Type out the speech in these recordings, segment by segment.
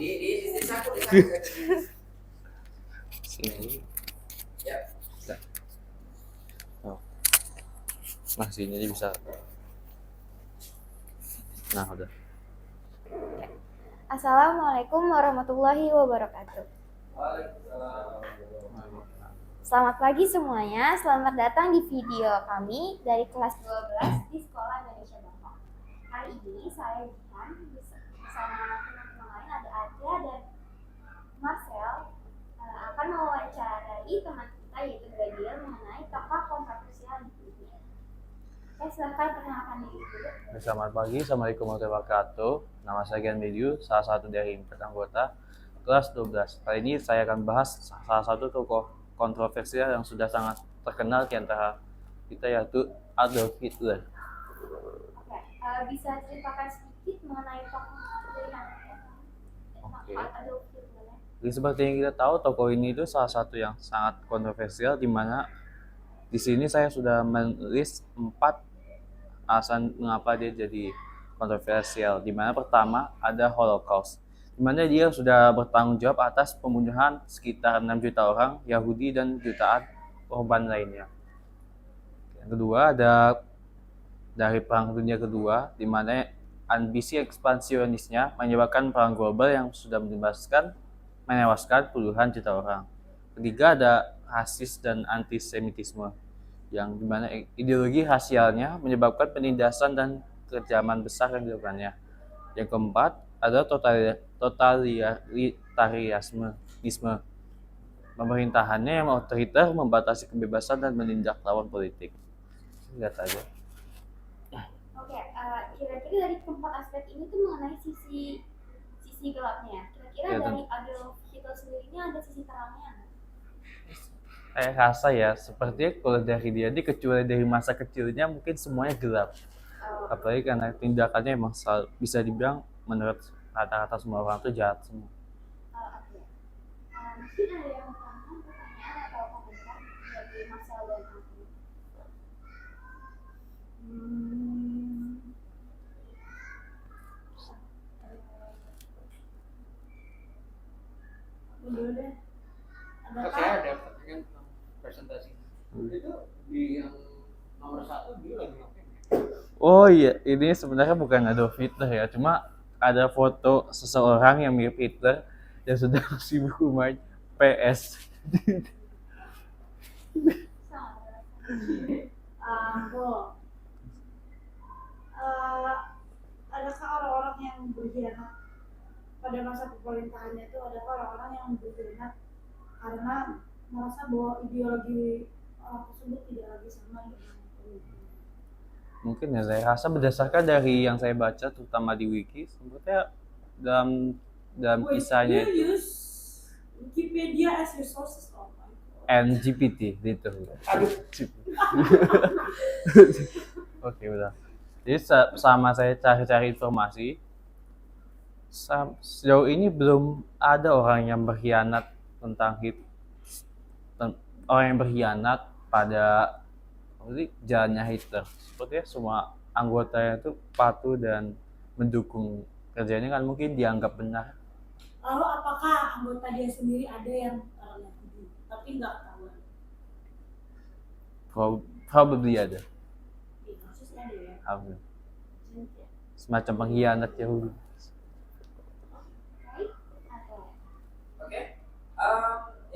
Di saku. Sini. Ya. Oh. Nah, sini aja bisa. Nah, udah. Assalamualaikum warahmatullahi wabarakatuh. Selamat pagi semuanya, selamat datang di video kami dari kelas 12 di Sekolah Indonesia Bangkok. Hari ini saya Jihan bersama teman-teman lain ada Adya dan Marcel akan mewawancarai teman kita yaitu Gadil mengenai tokoh kontroversial di dunia. Silahkan perkenalkan diri dulu. Selamat pagi, Assalamualaikum warahmatullahi wabarakatuh. Nama saya Gian Mediu, salah satu dari 4 anggota kelas 12. Kali ini saya akan bahas salah satu tokoh kontroversial yang sudah sangat terkenal di antara kita, yaitu Adolf Hitler. Bisa ceritakan sedikit mengenai tokoh Adolf Hitler? Jadi seperti yang kita tahu, tokoh ini itu salah satu yang sangat kontroversial, di mana di sini saya sudah menulis 4 alasan mengapa dia jadi kontroversial. Di mana pertama ada Holocaust, di mana dia sudah bertanggung jawab atas pembunuhan sekitar 6 juta orang Yahudi dan jutaan korban lainnya. Yang kedua ada dari Perang Dunia Kedua, di mana ambisi ekspansionisnya menyebabkan perang global yang sudah menewaskan puluhan juta orang. Ketiga ada rasis dan antisemitisme, yang dimana ideologi rasialnya menyebabkan penindasan dan kekejaman besar yang dilakukannya. Yang keempat ada totalitarisme, pemerintahannya yang otoriter, membatasi kebebasan dan menindak lawan politik. Lihat aja. Oke, kira-kira dari keempat aspek ini tuh mengenai sisi gelapnya. Kira-kira dari Adolf Hitler sendiri ada sisi terangnya? Saya rasa ya, sepertinya kalau dari dia, kecuali dari masa kecilnya mungkin semuanya gelap. Apalagi karena tindakannya emang bisa dibilang menurut kata-kata semua orang itu jahat semua. Mungkin ada yang pertanyaan atau komentar dari Marcel dan aku. Dulu deh. Oke, ada pertanyaan presentasi. Itu di yang nomor 1 dia lagi ngapain? Oh iya, ini sebenarnya bukan Adolf Hitler ya, cuma ada foto seseorang yang mirip Hitler yang sedang sibuk main PS. Adakah orang-orang yang berkhianat pada masa pemerintahannya itu, adakah orang-orang yang berkhianat karena merasa bahwa ideologi orang tersebut tidak lagi sama dengan Mungkin ya, saya rasa berdasarkan dari yang saya baca terutama di wiki, sebetulnya dalam kisahnya itu Wikipedia as resources and GPT gitu. Oke, udah. Jadi sama saya cari-cari informasi, sejauh ini belum ada orang yang berkhianat orang yang berkhianat pada jalannya Hitler. Sepertinya semua anggotanya itu patuh dan mendukung kerjanya, kan mungkin dianggap benar. Lalu apakah anggota dia sendiri ada yang Yahudi tapi nggak ketahuan? Probably ada. Kasusnya ada ya. Semacam pengkhianat Yahudi. Oke,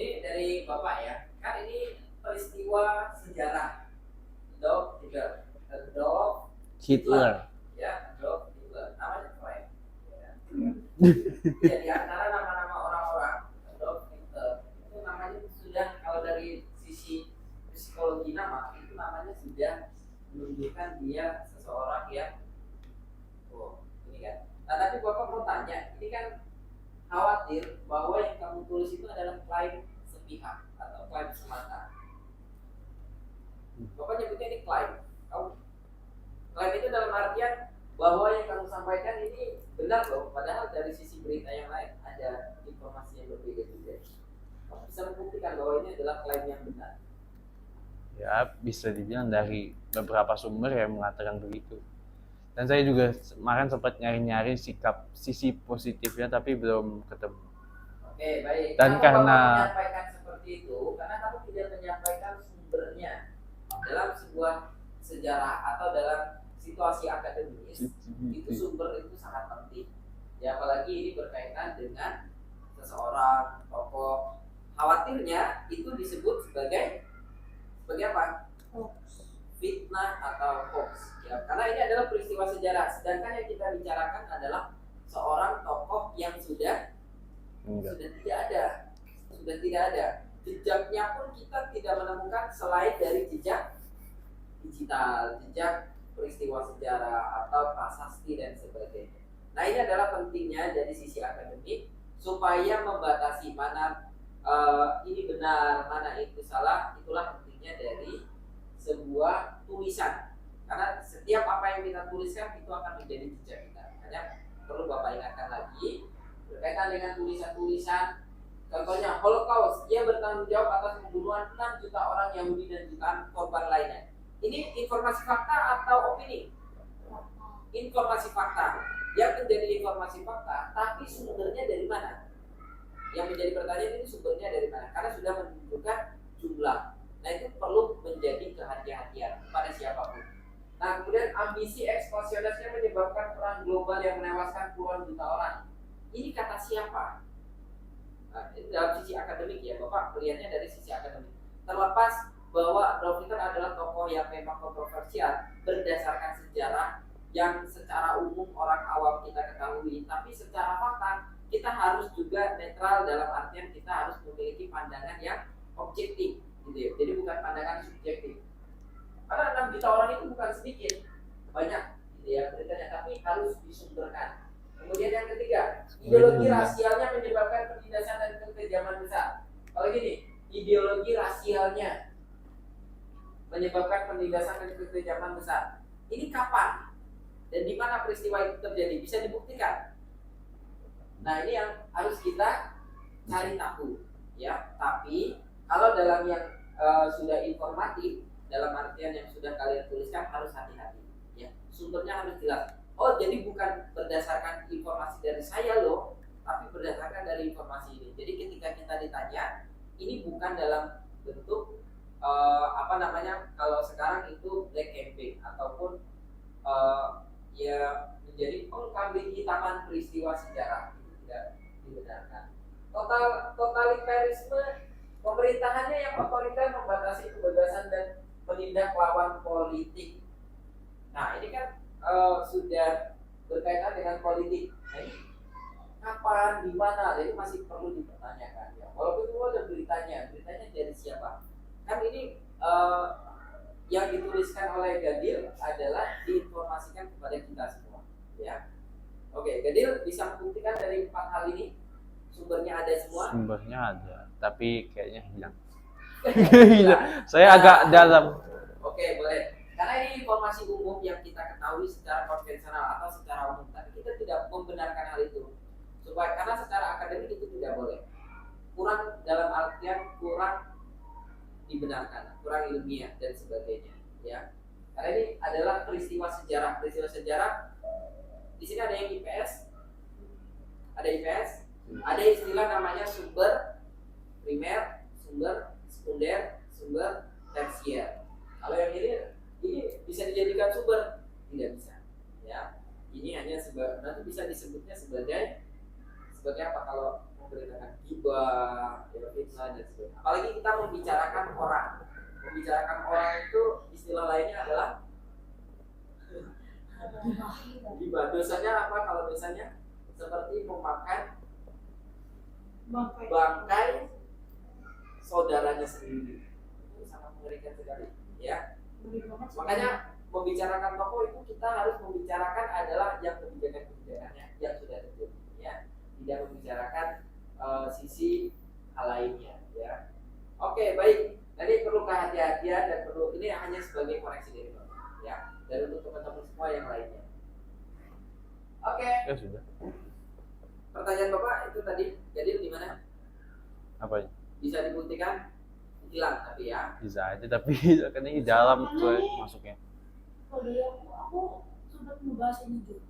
ini dari Bapak ya. Kan ini peristiwa sejarah Adolf Hitler. Hitler. Ya, Adolf Hitler. Namanya keren. Ya, di antara nama-nama orang-orang Adolf Hitler itu namanya sudah, kalau dari sisi psikologi nama itu namanya sudah menunjukkan dia seseorang yang ini kan. Nah, tapi Bapak mau tanya, ini kan khawatir bahwa yang kamu tulis itu adalah klaim sepihak atau klaim semata. Bapak nyebutnya ini klaim. Klaim itu dalam artian bahwa yang kamu sampaikan ini benar loh, padahal dari sisi berita yang lain ada informasi yang berbeda juga. Kamu bisa membuktikan bahwa ini adalah klaim yang benar. Ya, bisa dibilang dari beberapa sumber yang mengatakan begitu. Dan saya juga kemarin sempat nyari-nyari sikap sisi positifnya tapi belum ketemu. Oke, baik. Dan Kenapa karena Bapak menyampaikan seperti itu? Karena kamu tidak menyampaikan sumbernya dalam sebuah sejarah atau dalam situasi akademis. Itu sumber itu sangat penting. Ya, apalagi ini berkaitan dengan seseorang tokoh. Khawatirnya itu disebut sebagai apa? Fitnah atau hoax. Ya, karena ini adalah peristiwa sejarah. Sedangkan yang kita bicarakan adalah seorang tokoh yang sudah tidak ada. Jejaknya pun kita tidak menemukan selain dari jejak digital, jejak peristiwa sejarah atau prasasti dan sebagainya. Nah, ini adalah pentingnya dari sisi akademik supaya membatasi mana ini benar, mana itu salah. Itulah pentingnya dari sebuah tulisan. Karena setiap apa yang kita tuliskan itu akan menjadi jejak kita. Makanya perlu Bapak ingatkan lagi berkaitan dengan tulisan-tulisan. Contohnya Holocaust, ia bertanggung jawab atas pembunuhan 6 juta orang Yahudi dan jutaan korban lainnya. Ini informasi fakta atau opini? Informasi fakta. Yang menjadi informasi fakta, tapi sumbernya dari mana? Yang menjadi pertanyaan ini sumbernya dari mana? Karena sudah menunjukkan jumlah. Nah, itu perlu menjadi kehati-hatian pada siapapun. Nah, kemudian ambisi ekspansionisnya menyebabkan perang global yang menewaskan puluhan juta orang. Ini kata siapa? Nah, ini dalam sisi akademik ya, Bapak melihatnya dari sisi akademik. Terlepas bahwa Adolf Hitler adalah tokoh yang memang kontroversial berdasarkan sejarah yang secara umum orang awam kita ketahui, tapi secara fakta kita harus juga netral dalam artian kita harus memiliki pandangan yang objektif, gitu ya. Jadi bukan pandangan subjektif. Karena 6 juta orang itu bukan sedikit, banyak, gitu ya beritanya, tapi harus disumberkan. Kemudian yang ketiga, ideologi rasialnya menyebabkan penindasan dan kekejaman besar. Kalau gini, ideologi rasialnya menyebabkan penindasan dan kekejaman besar. Ini kapan dan di mana peristiwa itu terjadi? Bisa dibuktikan. Nah, ini yang harus kita cari tahu, ya. Tapi kalau dalam yang sudah informatif, dalam artian yang sudah kalian tuliskan harus hati-hati, ya. Sumbernya harus jelas. Oh, jadi bukan berdasarkan informasi dari saya loh, tapi berdasarkan dari informasi ini. Jadi ketika kita ditanya, ini bukan dalam bentuk kalau sekarang itu black campaign ataupun ya menjadi pengkambing hitaman peristiwa sejarah, itu tidak dibenarkan. Totalitarisme pemerintahannya yang otoriter membatasi kebebasan dan menindak lawan politik. Nah, ini kan sudah berkaitan dengan politik. Nah, ini kapan, di mana? Jadi masih perlu dipertanyakan. Ya. Walaupun itu ada beritanya dari siapa? Kan ini yang dituliskan oleh Gadil adalah diinformasikan kepada kita semua, ya. Oke, Gadil bisa membuktikan dari 4 hal ini sumbernya ada semua. Sumbernya ada, tapi kayaknya hilang. Saya agak dalam. Oke, boleh. Karena ini informasi umum yang kita ketahui secara konvensional atau secara umum, tapi kita tidak membenarkan hal itu. Karena secara akademik itu tidak boleh. Kurang dalam artian kurang dibenarkan, kurang ilmiah dan sebagainya, ya. Karena ini adalah peristiwa sejarah. Peristiwa sejarah di sini ada yang IPS, ada istilah namanya sumber primer, sumber sekunder, sumber tersier. Kalau yang ini bisa dijadikan sumber? Tidak bisa, ya. Ini hanya nanti bisa disebutnya sebagai apa kalau memberitakan gibah, fitnah dan sebagainya. Apalagi kita membicarakan orang. Membicarakan orang itu istilah lainnya adalah gibah. Dosanya apa kalau dosanya? Seperti memakan bangkai saudaranya sendiri. Itu sangat mengerikan sekali, ya. Makanya membicarakan tokoh itu kita harus membicarakan adalah yang kebijakan-kebijakannya yang sudah terjadi, ya. Tidak membicarakan sisi hal lainnya, ya. Oke, baik. Jadi perlu kehati-hatian dan perlu, ini hanya sebagai koreksi dari Bapak, ya. Dan untuk teman-teman semua yang lainnya. Oke. Ya sudah. Pertanyaan Bapak itu tadi, jadi di mana? Apa? Bisa dibuktikan hilang tapi ya. Bisa aja, tapi kan ini dalam tuh masuknya. Kalau dari aku sumber sempat ngebahas ini juga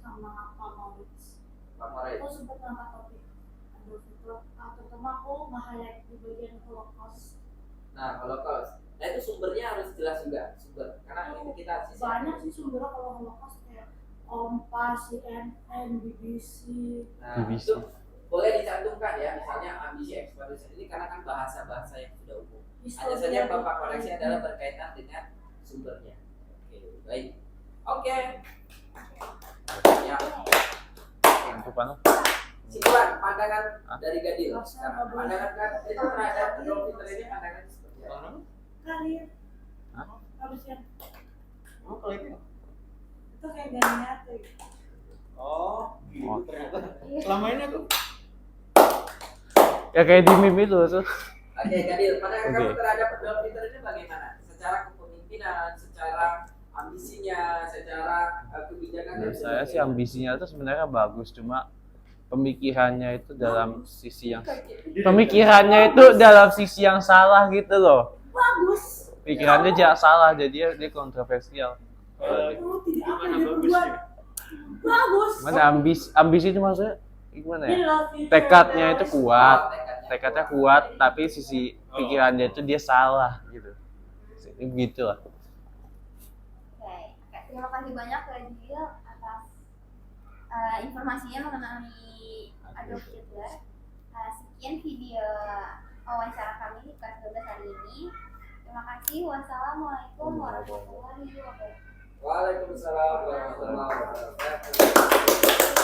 sama Pak Maurits. Pak Moret. Aku sempat ngangkat topik Adolf Hitler, terutama aku nge-highlight di bagian Holocaust. Nah, Holocaust. Nah itu sumbernya harus jelas juga sumber. Karena ini kita Banyak sih sumbernya kalau Holocaust kayak Kompas, CNN, BBC. Nah, BBC. itu boleh dicantumkan ya, misalnya ambisi exploration ini karena kan bahasa-bahasa yang sudah umum. Hanya saja yang Bapak koreksi adalah berkaitan dengan sumbernya. Oke, baik. Oke. Ya. Untuk mana? Simpulan pandangan dari Gadil. Masa Sekarang, nggak boleh. pandangan kan itu terhadap Adolf Hitler ini pandangan seperti apa? Karir. Hah? Harusnya Oh, kalau itu. itu kayak gak niat tuh. Oh, gitu ternyata. Selama ini aku. Ya kayak di meme itu tuh. Oke, Gadil, pandangan Oke. kamu terhadap Adolf Hitler ini bagaimana? Secara kepemimpinan, secara ambisinya, secara kebijakan. Menurut saya sih ambisinya itu sebenarnya bagus, cuma pemikirannya itu dalam sisi yang salah gitu loh. Bagus. Pikirannya jangan salah, jadi dia kontroversial. Itu tidak akan diperbuat. Bagus. Mana ambisi itu maksudnya gimana ya? Dia love you. Tekadnya itu tekadnya kuat, tapi sisi pikirannya itu dia salah gitu. Gitu lah. Oke, terima kasih banyak Gadil atas informasinya mengenai Adolf Hitler. Sekian video wawancara kami di kelas 12 hari ini. Terima kasih. Wassalamualaikum warahmatullahi wabarakatuh. Waalaikumsalam warahmatullahi wabarakatuh.